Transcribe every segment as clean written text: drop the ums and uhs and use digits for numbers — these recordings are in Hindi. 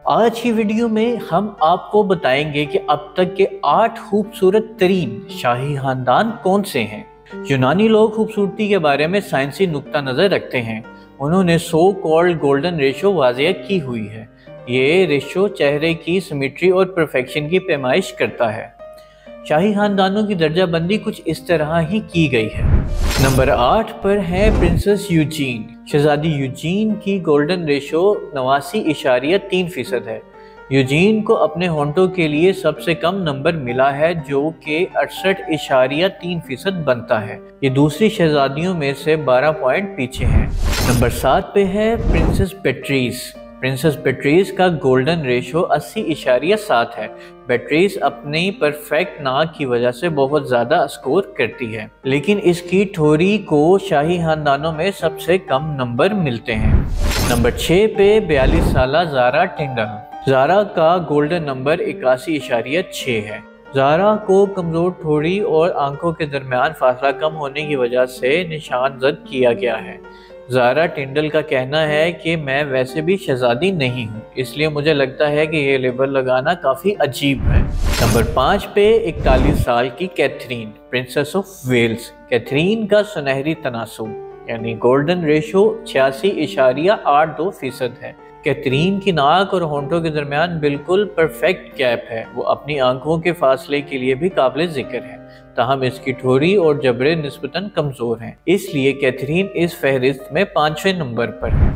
आज की वीडियो में हम आपको बताएंगे कि अब तक के 8 खूबसूरत तरीन शाही खानदान कौन से हैं। यूनानी लोग खूबसूरती के बारे में साइंसी नुक्ता नज़र रखते हैं। उन्होंने सो कॉल्ड गोल्डन रेशो वाज़ेह की हुई है। ये रेशो चेहरे की सिमेट्री और परफेक्शन की पैमाइश करता है। शाही खानदानों की दर्जाबंदी कुछ इस तरह ही की गई है। नंबर 8 पर है प्रिंसेस यूजीन। शहजादी यूजीन की गोल्डन रेशो 89.3% है। यूजीन को अपने होंठों के लिए सबसे कम नंबर मिला है जो कि 68.3% बनता है। ये दूसरी शहजादियों में से 12 पॉइंट पीछे है। नंबर 7 पे है प्रिंसेस बेट्रीस। प्रिंसेस बेट्रीस का गोल्डन रेशो 80.7 है। बेट्रीस अपनी परफेक्ट नाक की वजह से बहुत ज़्यादा स्कोर करती है, लेकिन इसकी ठोरी को शाही खानदानों में सबसे कम नंबर मिलते हैं। नंबर 6 पे 42 साला ज़ारा टिंडल। ज़ारा का गोल्डन नंबर 81.6 है। ज़ारा को कमज़ोर ठोड़ी और आंखों के दरमियान फासला कम होने की वजह से निशान जद किया गया है। ज़ारा टिंडल का कहना है कि मैं वैसे भी शहजादी नहीं हूँ, इसलिए मुझे लगता है कि ये लेबल लगाना काफ़ी अजीब है। नंबर 5 पे 41 साल की Catherine, princess of Wales. Catherine का सुनहरी तनासुब यानी गोल्डन रेशो 86.82% है। कैथरीन की नाक और होंठों के दरमियान बिल्कुल परफेक्ट गैप है। वो अपनी आंखों के फासले के लिए भी काबिल जिक्र है, ताहम इसकी ठोरी और जबड़े निस्बतन कमजोर हैं, इसलिए कैथरीन इस फहरिस्त में 5वें नंबर पर है।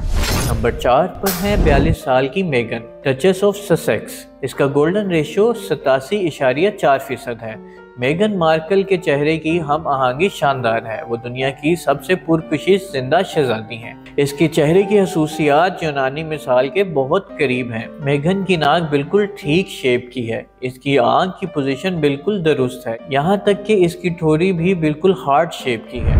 नंबर 4 पर है 42 साल की मेगन, डचेस ऑफ ससेक्स। इसका गोल्डन रेशो 87.4% है। मेगन मार्कल के चेहरे की हम आहंगी शानदार है। वो दुनिया की सबसे पुरकशिश जिंदा शहजादी हैं। इसके चेहरे की खसूसियात यूनानी मिसाल के बहुत करीब हैं। मेगन की नाक बिल्कुल ठीक शेप की है। इसकी आंख की पोजीशन बिल्कुल दुरुस्त है, यहाँ तक कि इसकी ठोरी भी बिल्कुल हार्ट शेप की है।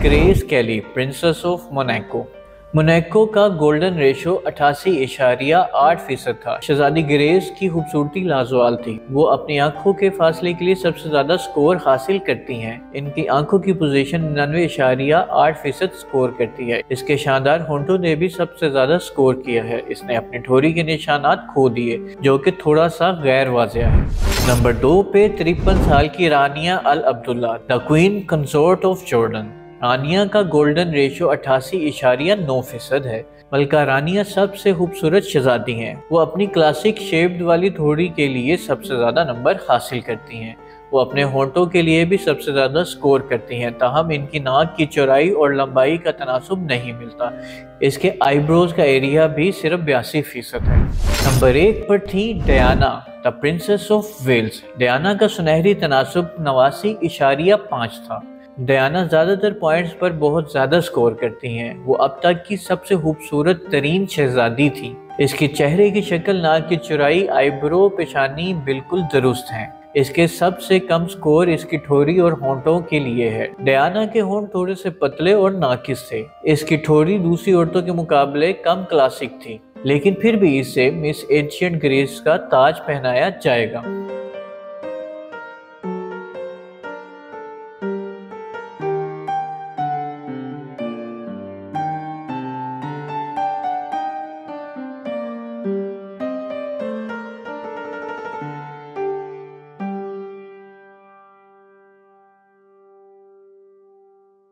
ग्रेस केली, प्रिंसेस ऑफ मोनाको। मोनाको का गोल्डन रेशो 88.8% था। शहजादी ग्रेस की खूबसूरती लाजवाल थी। वो अपनी आंखों के फासले के लिए सबसे ज्यादा स्कोर हासिल करती हैं। इनकी आंखों की पोजीशन 99.8% स्कोर करती है। इसके शानदार होंठों ने भी सबसे ज्यादा स्कोर किया है। इसने अपनी ठोरी के निशानात खो दिए, जो कि थोड़ा सा गैर वाज़ेह है। नंबर 2 पे 53 साल की Rania Al Abdullah, the queen consort of Jordan. Rania का गोल्डन रेशो 88.9% है। मलका रानिया सबसे खूबसूरत शहजादी हैं। वो अपनी क्लासिक शेप्ड वाली ठोड़ी के लिए सबसे ज़्यादा नंबर हासिल करती हैं। वो अपने होंठों के लिए भी सबसे ज़्यादा स्कोर करती हैं, ताहम इनकी नाक की चौड़ाई और लंबाई का तनासुब नहीं मिलता। इसके आईब्रोज का एरिया भी सिर्फ 82% है। नंबर 1 पर थी Diana, the princess of Wales. Diana का सुनहरी तनासुब 89.5 था। डायना ज़्यादातर पॉइंट्स पर बहुत ज़्यादा स्कोर करती हैं। वो अब तक की सबसे खूबसूरत तरीन शहजादी थी। इसके चेहरे की शक्ल, नाक की चौड़ाई, आईब्रो, पेशानी बिल्कुल दुरुस्त हैं। इसके सबसे कम स्कोर इसकी ठोरी और होंठों के लिए है। डायना के होंठ थोड़े से पतले और नाकिस थे। इसकी ठोरी दूसरी औरतों के मुकाबले कम क्लासिक थी, लेकिन फिर भी इसे मिस एंशिएंट ग्रेस का ताज पहनाया जाएगा।